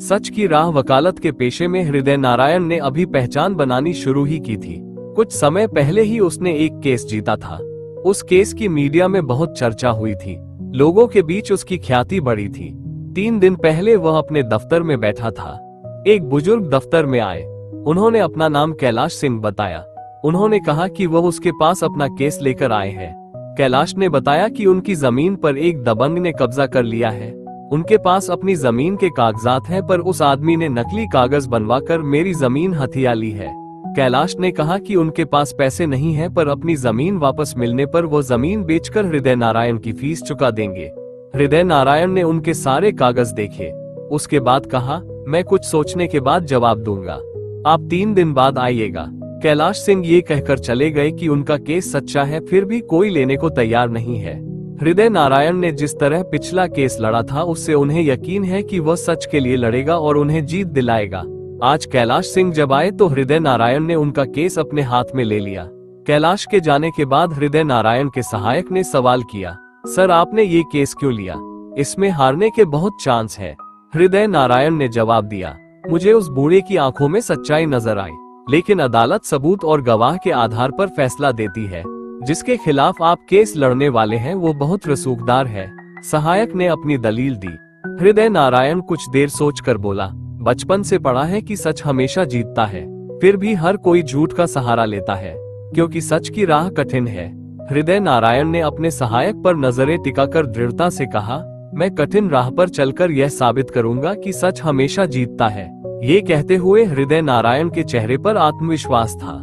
सच की राह वकालत के पेशे में हृदय नारायण ने अभी पहचान बनानी शुरू ही की थी। कुछ समय पहले ही उसने एक केस जीता था। उस केस की मीडिया में बहुत चर्चा हुई थी, लोगों के बीच उसकी ख्याति बढ़ी थी। 3 दिन पहले वह अपने दफ्तर में बैठा था। एक बुजुर्ग दफ्तर में आए। उन्होंने अपना नाम कैलाश सिंह बताया। उन्होंने कहा कि वह उसके पास अपना केस लेकर आए हैं। कैलाश ने बताया कि उनकी जमीन पर एक दबंग ने कब्जा कर लिया है। उनके पास अपनी जमीन के कागजात हैं, पर उस आदमी ने नकली कागज बनवाकर मेरी जमीन हथिया ली है। कैलाश ने कहा कि उनके पास पैसे नहीं हैं, पर अपनी जमीन वापस मिलने पर वो जमीन बेचकर हृदय नारायण की फीस चुका देंगे। हृदय नारायण ने उनके सारे कागज देखे। उसके बाद कहा, मैं कुछ सोचने के बाद जवाब दूंगा, आप 3 दिन बाद आइएगा। कैलाश सिंह ये कहकर चले गए कि उनका केस सच्चा है, फिर भी कोई लेने को तैयार नहीं है। हृदय नारायण ने जिस तरह पिछला केस लड़ा था, उससे उन्हें यकीन है कि वह सच के लिए लड़ेगा और उन्हें जीत दिलाएगा। आज कैलाश सिंह जब आए तो हृदय नारायण ने उनका केस अपने हाथ में ले लिया। कैलाश के जाने के बाद हृदय नारायण के सहायक ने सवाल किया, सर आपने ये केस क्यों लिया? इसमें हारने के बहुत चांस है। हृदय नारायण ने जवाब दिया, मुझे उस बूढ़े की आंखों में सच्चाई नजर आई, लेकिन अदालत सबूत और गवाह के आधार पर फैसला देती है। जिसके खिलाफ आप केस लड़ने वाले हैं वो बहुत रसूखदार है। सहायक ने अपनी दलील दी। हृदय नारायण कुछ देर सोचकर बोला, बचपन से पढ़ा है कि सच हमेशा जीतता है, फिर भी हर कोई झूठ का सहारा लेता है, क्योंकि सच की राह कठिन है। हृदय नारायण ने अपने सहायक पर नजरें टिकाकर दृढ़ता से कहा, मैं कठिन राह पर चलकर यह साबित करूंगा कि सच हमेशा जीतता है। ये कहते हुए हृदय नारायण के चेहरे पर आत्मविश्वास था।